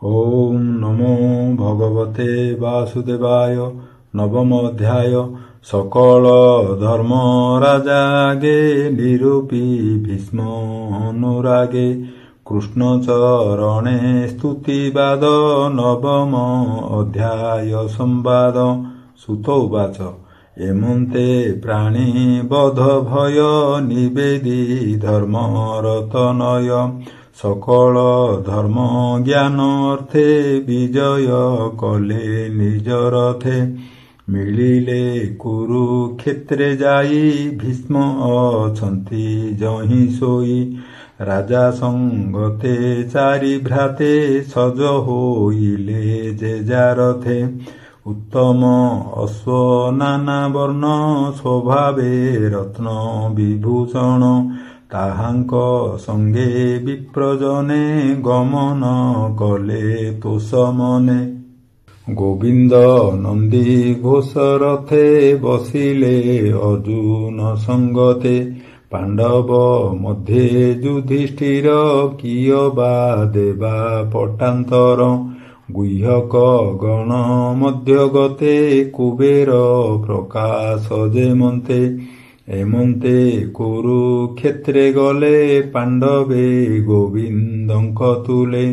ओम नमो भगवते वासुदेवाय। नवम अध्याय। सकल धर्म राजागे निरूपी भीष्म अनुरागे। कृष्ण चरणे स्तुतिवाद। नवम अध्याय संवाद। सुत उवाच एमन्ते प्राणी बध भय निवेदी धर्मरतनय। सकल धर्म ज्ञान अर्थे विजय कले निज रथे। मिलिले कुरुक्षेत्रे जाई भीष्म अछन्ति जहि सोई। राजा संगते चारि भ्राते सज होइले जेजा रथे। उत्तम अश्व नाना वर्ण स्वभावे रत्न विभूषण। ताहांक संगे विप्रजने गमन कले तोष मने। गोविंद नंदी घोष रथे बसिले अर्जुन संगते। पांडव मध्ये युधिष्ठिर किय बा देवा पटांतर। गुह्यक गण मध्य गते कुबेर प्रकाश जेमन्ते। एमन्ते कुरुक्षेत्रे गले पांडवे गोविंदंक तुले।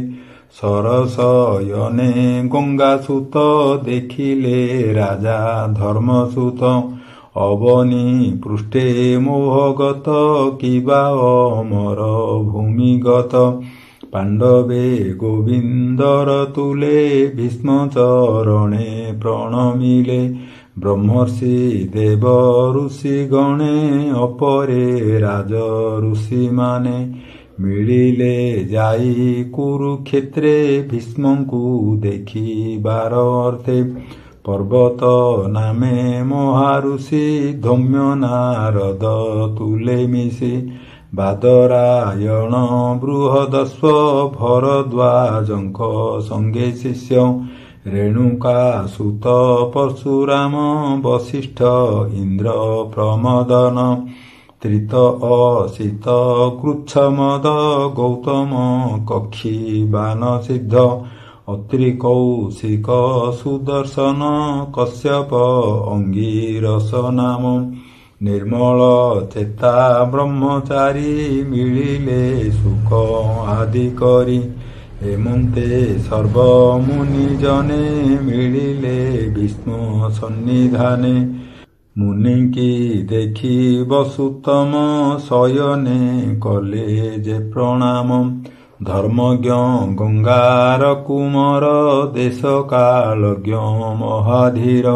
सरसयने गंगासुत देखिले राजा धर्मसुत। अवनी पृष्ठे मोहगत किबा अमर भूमिगत। पांडवे गोविंदर तुले भीष्म चरणे प्रणमिले। ब्रह्मर्षि देव ऋषि गणे अपरे राज ऋषि माने। मिलिले जाई कुरुक्षेत्रे भीष्मंकु देखिबार अर्थे। पर्वत नामे महाऋषि धौम्य नारद तुले मिशि। बादरायण बृहदस्व भरद्वाजंक संगे शिष्य। रेणुका सुत परशुराम वसिष्ठ इंद्र प्रमदन। त्रित असित कृच्छमद गौतम कक्षी बान सिद्ध। अत्रि कौशिक सुदर्शन कश्यप अंगिरस नाम। निर्मल चेता ब्रह्मचारी मिलिले सुख आदि करी। एमन्ते सर्व मुनि जने मिलिले भीष्म सन्निधाने। मुनि की देखी वसुतम शयने कले जे प्रणाम। धर्मज्ञ गंगार कुमार देश कालज्ञ महाधीर।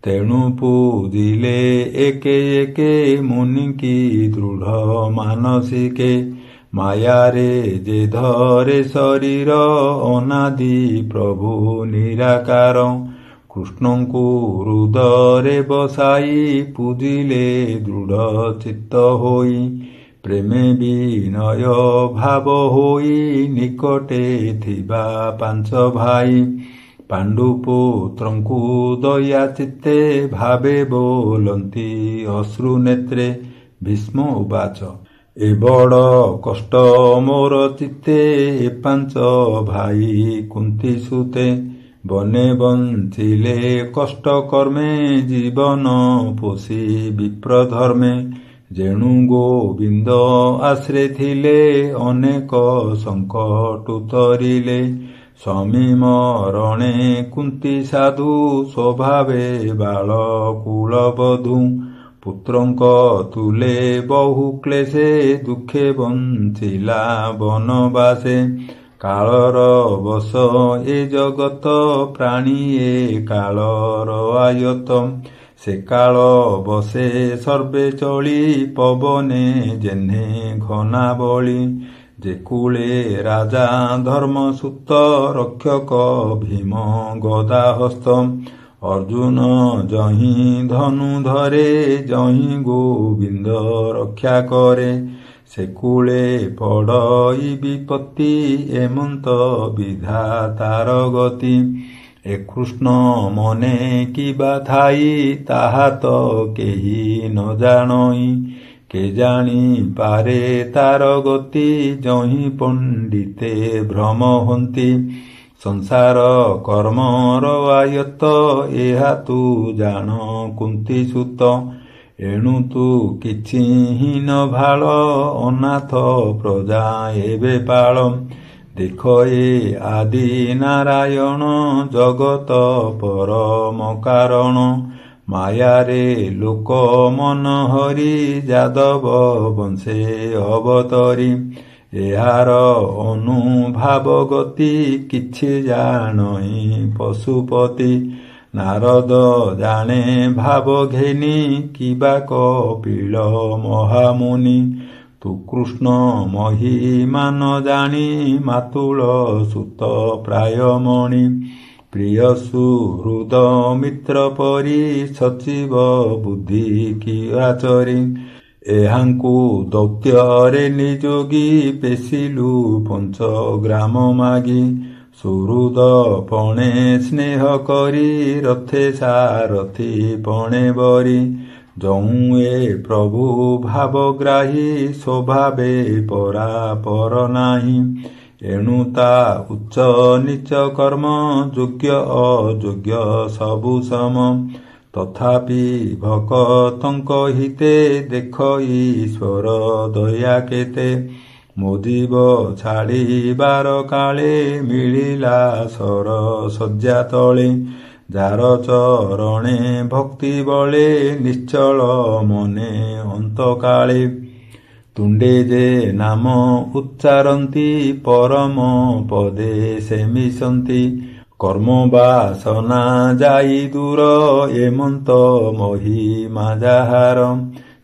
तेणु पूजिले एके एके मुनि की दृढ़ मानसिके। मायारे जे धरे शरीर अनादि प्रभु निराकार। कृष्णंकु हृदरे बसाई पूजिले दृढ़ चित्त होई। प्रेमे विनय भाव होई निकटे थिबा पांच भाई। पांडुपुत्रंकु दया चित्ते भावे बोलंती अश्रु नेत्रे। भीष्म उवाच ए बड़ कष्ट मोर चित्ते ए पांच भाई कुंती सुते। बने बंचिले कष्ट कर्मे जीवन पोषी विप्र धर्मे। जेणु गोविंद आश्रे थिले अनेक संकट उतरिले। स्वामी मरणे कुंती साधु स्वभावे बाल कुलबधू। पुत्रंक तुले बहु क्लेशे दुखे बंचिला बनवासे। कालर बस ए जगत प्राणी ए कालर आयत। से काल बसे सर्वे चली पवने जेन्हे घना बळी। जे कूले राजा धर्मसुत रक्षक भीम गदा हस्त। अर्जुन जहि धनु धरे जहि गोविंद रक्षा करे। से कूले पड़ई विपत्ति एमंत विधातार गति। ए कृष्ण मने किबा थाई ताहा तो केही न जानई। के जानी पारे तार गति जहि पंडिते भ्रम हंती। ସଂସାର କର୍ମର ଆୟତ୍ତ ଏହା ତୁ ଜାଣ କୁନ୍ତୀ ସୁତ। ଏଣୁ ତୁ କିଛି ହୀନ ଭାଳ ଅନାଥ ପ୍ରଜା ଏବେ ପାଳ। ଦେଖ ଏ ଆଦି ନାରାୟଣ ଜଗତ ପରମ କାରଣ। ମାୟାରେ ଲୋକ ମନ ହରି ଯାଦବ ବଂଶେ ଅବତରି। ଏହାର ଅନୁଭାବ ଗତି କିଛି ଜାଣଇ ପଶୁପତି। ନାରଦ ଜାଣେ ଭାବ ଘେନି କିବା କପିଳ ମହାମୁନି। ତୁ କୃଷ୍ଣ ମହିମାନ ଜାଣି ମାତୁଳ ସୁତ ପ୍ରାୟମଣି। ପ୍ରିୟ ସୁହୃଦ ମିତ୍ର ପରି ସଚିବ ବୁଦ୍ଧି କିଆଚରି। ଏହାଙ୍କୁ ଦୈତ୍ୟରେ ନିଯୋଗୀ ପେଶିଲୁ ପଞ୍ଚଗ୍ରାମ ମାଗି। ସୁହୃଦ ପଣେ ସ୍ନେହ କରି ରଥେ ସାରଥି ପଣେ ବରି। ଯଉଁ ଏ ପ୍ରଭୁ ଭାବଗ୍ରାହୀ ସ୍ୱଭାବେ ପରାପର ନାହିଁ। ଏଣୁ ତା ଉଚ୍ଚ ନିଚ କର୍ମ ଯୋଗ୍ୟ ଅଯୋଗ୍ୟ ସବୁ ସମ। ତଥାପି ଭକତଙ୍କ ହିତେ ଦେଖ ଈଶ୍ୱର ଦୟା କେତେ। ମୋ ଜୀବ ଛାଡ଼ିବାର କାଳେ ମିଳିଲା ସର ଶଯ୍ୟା ତଳେ। ଯାର ଚରଣେ ଭକ୍ତି ବଳେ ନିଶ୍ଚଳ ମନେ ଅନ୍ତକାଳେ। ତୁଣ୍ଡେ ଯେ ନାମ ଉଚ୍ଚାରନ୍ତି ପରମ ପଦେ ସେ ମିଶନ୍ତି। କର୍ମ ବାସନା ଯାଇ ଦୂର ଏମନ୍ତ ମହିମା ଯାହାର।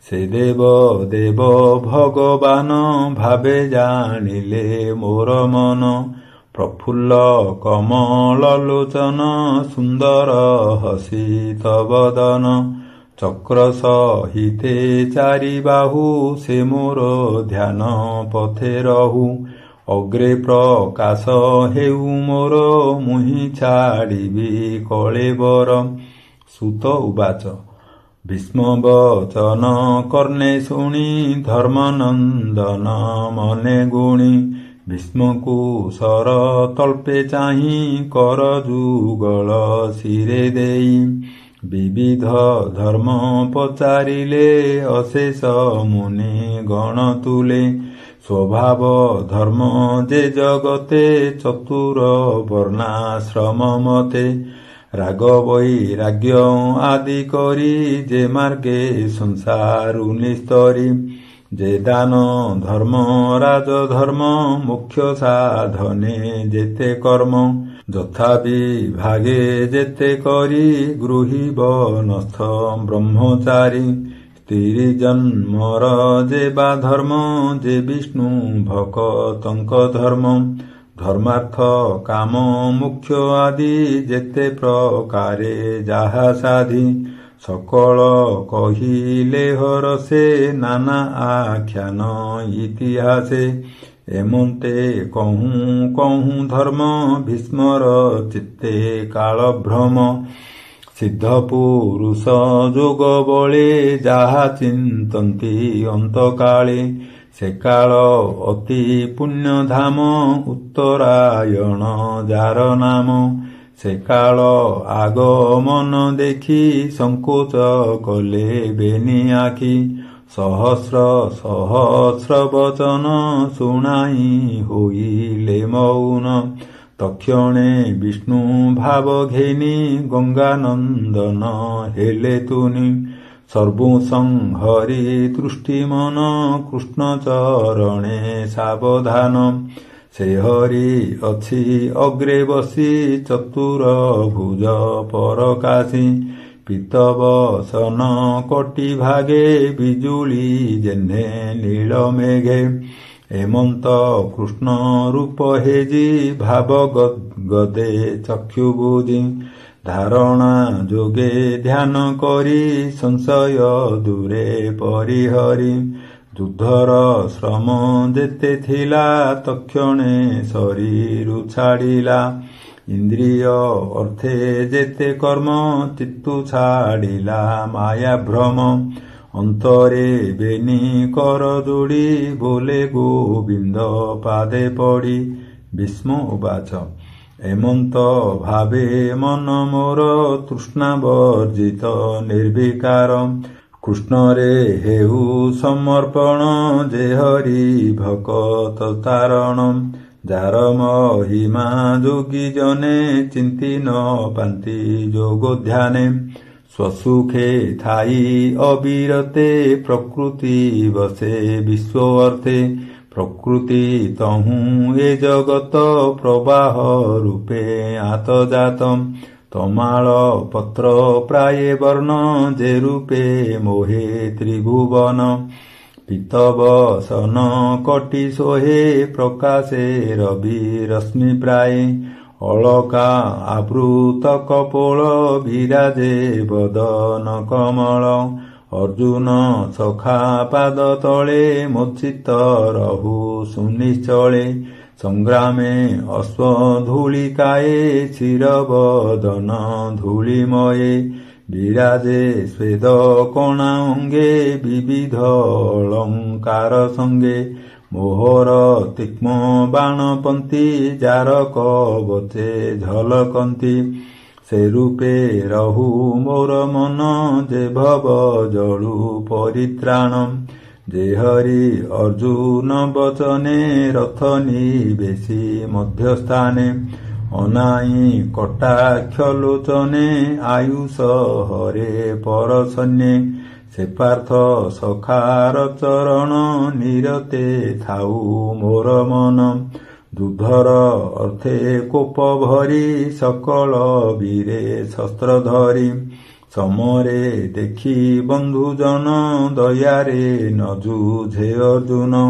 ସେ ଦେବ ଦେବ ଭଗବାନ ଭାବେ ଜାଣିଲେ ମୋର ମନ। ପ୍ରଫୁଲ୍ଲ କମଳ ଲୋଚନ ସୁନ୍ଦର ହସିତ ବଦନ। ଚକ୍ର ସହିତେ ଚାରିବାହୁ ସେ ମୋର ଧ୍ୟାନ ପଥେ ରହୁ। ଅଗ୍ରେ ପ୍ରକାଶ ହେଉ ମୋର ମୁହିଁ ଛାଡ଼ିବି କଳେବର। ସୁତ ଉବାଚ ଭୀଷ୍ମ ବଚନ କର୍ଣ୍ଣେ ଶୁଣି ଧର୍ମନନ୍ଦନ ମନେ ଗୁଣି। ଭୀଷ୍ମକୁ ସର ତଳ୍ପେ ଚାହିଁ କର ଯୁଗଳ ଶିରେ ଦେଇ। ବିବିଧ ଧର୍ମ ପଚାରିଲେ ଅଶେଷ ମୁନି ଗଣ ତୁଲେ। ସ୍ୱଭାବ ଧର୍ମ ଯେ ଜଗତେ ଚତୁର ବର୍ଣ୍ଣାଶ୍ରମ ମତେ। ରାଗ ବୈରାଗ୍ୟ ଆଦି କରି ଯେ ମାର୍ଗେ ସଂସାରୁ ନିସ୍ତରି। ଯେ ଦାନ ଧର୍ମ ରାଜଧର୍ମ ମୋକ୍ଷ ସାଧନେ ଯେତେ କର୍ମ। ଯଥା ବିଭାଗେ ଯେତେ କରି ଗୃହୀବ ନସ୍ଥ ବ୍ରହ୍ମଚାରୀ। ସ୍ତ୍ରୀ ଜନ୍ମର ଯେ ବା ଧର୍ମ ଯେ ବିଷ୍ଣୁ ଭକତଙ୍କ ଧର୍ମ। ଧର୍ମାର୍ଥ କାମ ମୋକ୍ଷ ଆଦି ଯେତେ ପ୍ରକାରେ ଯାହା ସାଧି। ସକଳ କହିଲେ ହରସେ ନାନା ଆଖ୍ୟାନ ଇତିହାସେ। ଏମନ୍ତେ କହୁଁ କହୁଁ ଧର୍ମ ଭୀଷ୍ମର ଚିତ୍ତେ କାଳ ଭ୍ରମ। ସିଦ୍ଧ ପୁରୁଷ ଯୋଗ ବଳେ ଯାହା ଚିନ୍ତନ୍ତି ଅନ୍ତକାଳେ। ସେ କାଳ ଅତି ପୁଣ୍ୟ ଧାମ ଉତ୍ତରାୟଣ ଯାର ନାମ। ସେ କାଳ ଆଗମନ ଦେଖି ସଂକୋଚ କଲେ ବେନି ଆଖି। ସହସ୍ର ସହସ୍ର ବଚନ ଶୁଣାଇ ହୋଇଲେ ମୌନ। ତକ୍ଷଣେ ବିଷ୍ଣୁ ଭାବ ଘେନି ଗଙ୍ଗାନନ୍ଦନ ହେଲେ ତୁନି। ସର୍ବୁ ସଂହରି ଦୃଷ୍ଟି ମନ କୃଷ୍ଣ ଚରଣେ ସାବଧାନ। ସେ ହରି ଅଛି ଅଗ୍ରେ ବସି ଚତୁର ଭୁଜ ପରକାଶୀ। ପିତବସନ କୋଟି ଭାଗେ ବିଜୁଳି ଯେହ୍ନେ ନୀଳ ମେଘେ। ଏମନ୍ତ କୃଷ୍ଣ ରୂପ ହେଜି ଭାବ ଗଦେ ଚକ୍ଷୁ ବୁଜି। ଧାରଣା ଯୋଗେ ଧ୍ୟାନ କରି ସଂଶୟ ଦୂରେ ପରିହରି। ଯୁଦ୍ଧର ଶ୍ରମ ଯେତେ ଥିଲା ତକ୍ଷଣେ ଶରୀରୁ ଛାଡ଼ିଲା। ଇନ୍ଦ୍ରିୟ ଅର୍ଥେ ଯେତେ କର୍ମ ଚିତ୍ତୁ ଛାଡ଼ିଲା ମାୟା ଭ୍ରମ। ଅନ୍ତରେ ବେନି କର ଯୋଡ଼ି ବୋଲେ ଗୋବିନ୍ଦ ପାଦେ ପଡ଼ି। ଭୀଷ୍ମ ଉବାଚ ଏମନ୍ତ ଭାବେ ମନ ମୋର ତୃଷ୍ଣା ବର୍ଜିତ ନିର୍ବିକାର। କୃଷ୍ଣରେ ହେଉ ସମର୍ପଣ ଯେ ହରି ଭକତ ତାରଣ। ଯାର ମହିମା ଯୋଗୀ ଜନେ ଚିନ୍ତି ନ ପାନ୍ତି ଯୋଗ ଧ୍ୟାନେ। ସ୍ୱସୁଖେ ଥାଇ ଅବିରତେ ପ୍ରକୃତି ବସେ ବିଶ୍ୱ ଅର୍ଥେ। ପ୍ରକୃତି ତହୁଁ ଏ ଜଗତ ପ୍ରବାହ ରୂପେ ଆତଜାତ। ତମାଳ ପତ୍ର ପ୍ରାୟେ ବର୍ଣ୍ଣ ଯେ ରୂପେ ମୋହେ ତ୍ରିଭୁବନ। ପିତବସନ କଟି ସୋହେ ପ୍ରକାଶେ ରବି ରଶ୍ମି ପ୍ରାୟେ। ଅଳକା ଆବୃତ କପୋଳ ବିରାଜେ ବଦନ କମଳ। ଅର୍ଜୁନ ସଖା ପାଦ ତଳେ ମୋଚିତ ରହୁ ସୁନିଶ୍ଚଳେ। ସଂଗ୍ରାମେ ଅଶ୍ୱଧୂଳିକାଏ ଶିରବଦନ ଧୂଳିମୟେ। ବିରାଜେ ସ୍ୱେଦ କଣା ଅଙ୍ଗେ ବିବିଧ ଅଳଙ୍କାର ସଙ୍ଗେ। ମୋହର ତୀକ୍ଷ୍ମ ବାଣପନ୍ତି ଯାର କବଚେ ଝଲକନ୍ତି। ସେ ରୂପେ ରହୁ ମୋର ମନ ଯେ ଭବ ଜଳୁ ପରିତ୍ରାଣ। ଯେ ହରି ଅର୍ଜୁନ ବଚନେ ରଥ ନିବେଶି ମଧ୍ୟସ୍ଥାନେ। ଅନାଇ କଟାକ୍ଷ ଲୋଚନେ ଆୟୁଷ ହରେ ପରଶନ୍ୟେ। ସେ ପାର୍ଥ ସଖାର ଚରଣ ନିରତେ ଥାଉ ମୋର ମନ। ଦୁଧର ଅର୍ଥେ କୋପ ଭରି ସକଳ ବୀରେ ଶସ୍ତ୍ର ଧରି। ସମରେ ଦେଖି ବନ୍ଧୁଜନ ଦୟାରେ ନ ଯୁଝେ ଅର୍ଜୁନ।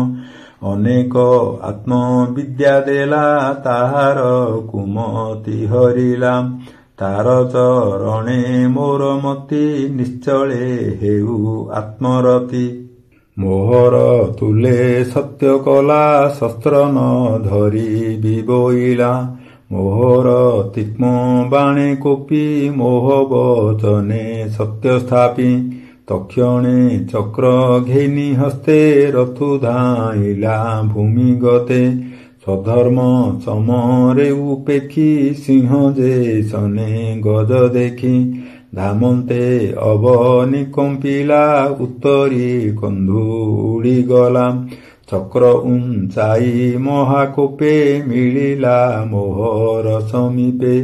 ଅନେକ ଆତ୍ମବିଦ୍ୟା ଦେଲା ତାହାର କୁମତି ହରିଲା। ତାର ଚରଣେ ମୋର ମତି ନିଶ୍ଚଳେ ହେଉ ଆତ୍ମରତି। ମୋହର ତୁଲେ ସତ୍ୟ କଲା ଶସ୍ତ୍ର ନ ଧରି ବିବୋଇଲା। ମୋହର ତୀକ୍ଷ୍ମ ବାଣେ କୋପି ମୋହ ବଚନେ ସତ୍ୟ ସ୍ଥାପି। ତକ୍ଷଣେ ଚକ୍ର ଘେନି ହସ୍ତେ ରଥୁ ଧାଇଲା ଭୂମି ଗତେ। ସ୍ୱଧର୍ମ ସମରେ ଉପେକ୍ଷି ସିଂହ ଯେ ସନେ ଗଜ ଦେଖି। ଧାମନ୍ତେ ଅବନି କମ୍ପିଲା ଉତ୍ତରୀ କନ୍ଧୁ ଉଡ଼ିଗଲା। ଚକ୍ର ଉଞ୍ଚାଇ ମହାକୋପେ ମିଳିଲା ମୋହର ସମୀପେ।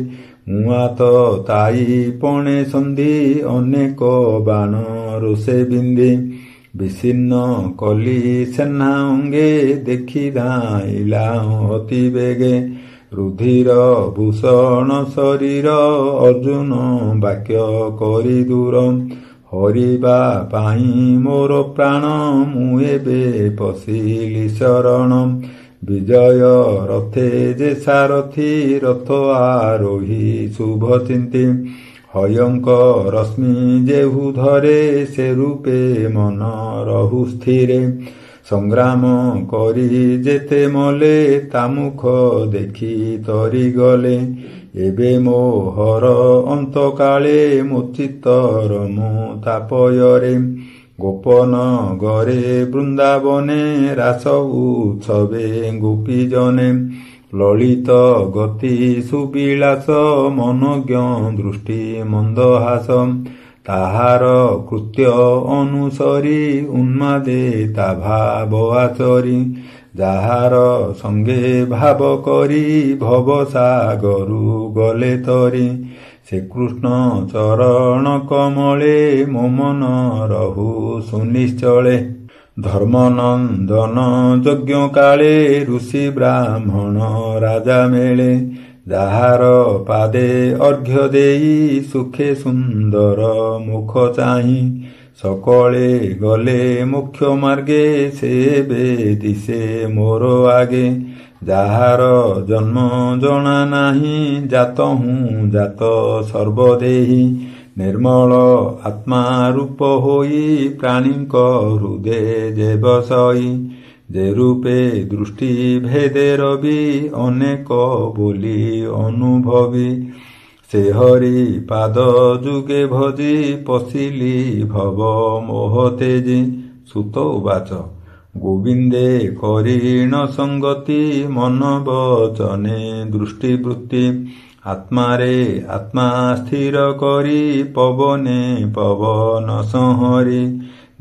ମୁଆତ ତାଇ ପଣେ ସନ୍ଧି ଅନେକ ବାଣ ରୋଷେ ବିନ୍ଧି। ବିଚ୍ଛିନ୍ନ କଲି ସେନା ଅଙ୍ଗେ ଦେଖି ଧାଇଲା ଅତି ବେଗେ। ରୁଧିର ଭୂଷଣ ଶରୀର ଅର୍ଜୁନ ବାକ୍ୟ କରି ଦୂର। ହରିବା ପାଇଁ ମୋର ପ୍ରାଣ ମୁଁ ଏବେ ପଶିଲି ଶରଣ। ବିଜୟ ରଥେ ଯେ ସାରଥି ରଥ ଆରୋହୀ ଶୁଭ ଚିନ୍ତି। ହୟଙ୍କ ରଶ୍ମି ଯେହୁ ଧରେ ସେ ରୂପେ ମନ ରହୁ ସ୍ଥିରେ। ସଂଗ୍ରାମ କରି ଯେତେ ମଲେ ତା ମୁଖ ଦେଖି ତରିଗଲେ। ଏବେ ମୋହର ଅନ୍ତକାଳେ ମୋଚିତର ମୁଁ ତାପୟରେ। ଗୋପନ ଗରେ ବୃନ୍ଦାବନେ ରାସ ଉତ୍ସବେ ଗୋପୀଜନେ। ଲଳିତ ଗତି ସୁବିଳାସ ମନୋଜ୍ଞ ଦୃଷ୍ଟି ମନ୍ଦହାସ। ତାହାର କୃତ୍ୟ ଅନୁସରି ଉନ୍ମାଦେ ତା ଭାବ ଆଚରି। ଯାହାର ସଙ୍ଗେ ଭାବ କରି ଭବସାଗରୁ ଗଲେ ତରି। ସେ କୃଷ୍ଣ ଚରଣ କମଳେ ମୋ ମନ ରହୁ ସୁନିଶ୍ଚଳେ। ଧର୍ମନନ୍ଦନ ଯଜ୍ଞ କାଳେ ଋଷି ବ୍ରାହ୍ମଣ ରାଜା ମେଳେ। ଯାହାର ପାଦେ ଅର୍ଘ୍ୟ ଦେଇ ସୁଖେ ସୁନ୍ଦର ମୁଖ ଚାହିଁ। ସକଳେ ଗଲେ ମୋକ୍ଷ ମାର୍ଗେ ସେ ଏବେ ଦିଶେ ମୋର ଆଗେ। ଯାହାର ଜନ୍ମ ଜଣା ନାହିଁ ଜାତ ହୁଁ ଜାତ ସର୍ବଦେହି। ନିର୍ମଳ ଆତ୍ମା ରୂପ ହୋଇ ପ୍ରାଣୀଙ୍କ ହୃଦେ ଯେ ବସଇ। ଯେ ରୂପେ ଦୃଷ୍ଟି ଭେଦେ ରବି ଅନେକ ବୋଲି ଅନୁଭବୀ। ସେ ହରି ପାଦ ଯୁଗେ ଭଜି ପଶିଲି ଭବ ମୋହ ତେଜି। ସୁତ ଉବାଚ ଗୋବିନ୍ଦେ କରିଣ ସଙ୍ଗତି ମନ ବଚନେ ଦୃଷ୍ଟିବୃତ୍ତି ଆତ୍ମାରେ ଆତ୍ମା ସ୍ଥିର କରି ପବନେ ପବନ ସଂହରି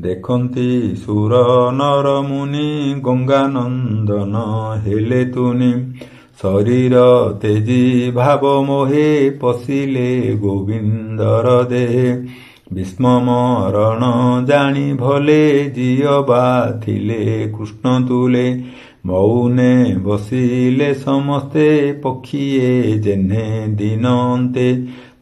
ଦେଖନ୍ତି ସୁର ନର ମୁନି ଗଙ୍ଗାନନ୍ଦନ ହେଲେ ତୁନି ଶରୀର ତେଜି ଭାବ ମୋହେ ପଶିଲେ ଗୋବିନ୍ଦର ଦେହେ ଭୀଷ୍ମ ମରଣ ଜାଣି ଭଲେ ଜିଅବା ଥିଲେ କୃଷ୍ଣ ତୁଲେ ମୌନେ ବସିଲେ ସମସ୍ତେ ପକ୍ଷିଏ ଯେହ୍ନେ ଦିନ ଅନ୍ତେ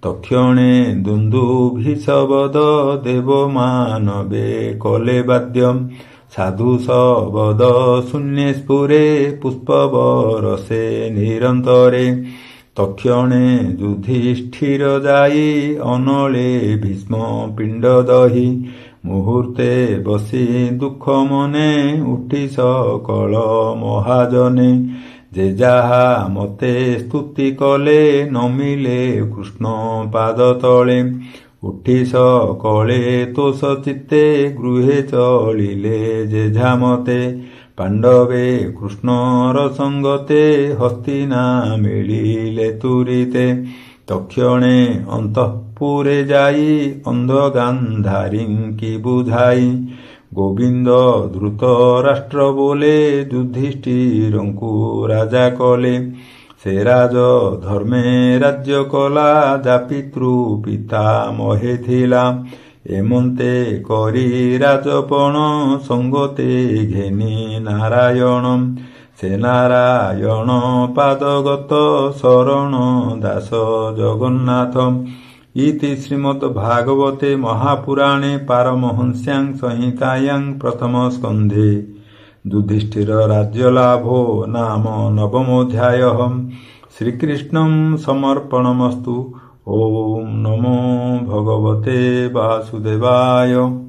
ତକ୍ଷଣେ ଦୁନ୍ଦୁଭି ଶବଦ ଦେବ ମାନବେ କଲେ ବାଦ୍ୟ ସାଧୁ ଶବଦ ଶୂନ୍ୟେ ସ୍ଫୁରେ ପୁଷ୍ପ ବରସେ ନିରନ୍ତରେ ତକ୍ଷଣେ ଯୁଧିଷ୍ଠିର ଯାଇ ଅନଳେ ଭୀଷ୍ମ ପିଣ୍ଡ ଦହି ମୁହୂର୍ତ୍ତେ ବସି ଦୁଃଖ ମନେ ଉଠି ସକଳ ମହାଜନେ ଯେ ଯାହା ମତେ ସ୍ତୁତି କଲେ ନମିଲେ କୃଷ୍ଣ ପାଦ ତଳେ ଉଠି ସକଳେ ତୋଷ ଚିତ୍ତେ ଗୃହେ ଚଳିଲେ ଯେଝା ମତେ ପାଣ୍ଡବେ କୃଷ୍ଣର ସଙ୍ଗତେ ହସ୍ତିନା ମିଳିଲେ ତୁରିତେ ତକ୍ଷଣେ ଅନ୍ତଃପୁରେ ଯାଇ ଅନ୍ଧ ଗାନ୍ଧାରୀଙ୍କି ବୁଝାଇ ଗୋବିନ୍ଦ ଧୃତ ରାଷ୍ଟ୍ର ବୋଲେ ଯୁଧିଷ୍ଠିରଙ୍କୁ ରାଜା କଲେ ସେ ରାଜ ଧର୍ମେ ରାଜ୍ୟ କଲା ଯା ପିତୃ ପିତା ମହେ ଥିଲା ଏମନ୍ତେ କରି ରାଜପଣ ସଙ୍ଗତେ ଘେନି ନାରାୟଣ ସେ ନାରାୟଣ ପାଦଗତ ଶରଣ ଦାସ ଜଗନ୍ନାଥ ଇତି ଶ୍ରୀମଦ୍ ଭାଗବତେ ମହାପୁରାଣେ ପାରମହଂସ୍ୟାଂ ସଂହିତାୟାଂ ପ୍ରଥମ ସ୍କନ୍ଧେ ଯୁଧିଷ୍ଠିର ରାଜ୍ୟଲାଭୋ ନାମ ନବମୋऽଧ୍ୟାୟଃ ଶ୍ରୀକୃଷ୍ଣଂ ସମର୍ପଣମସ୍ତୁ। ଓಂ ନମୋ ଭଗବତେ ବାସୁଦେବାୟ।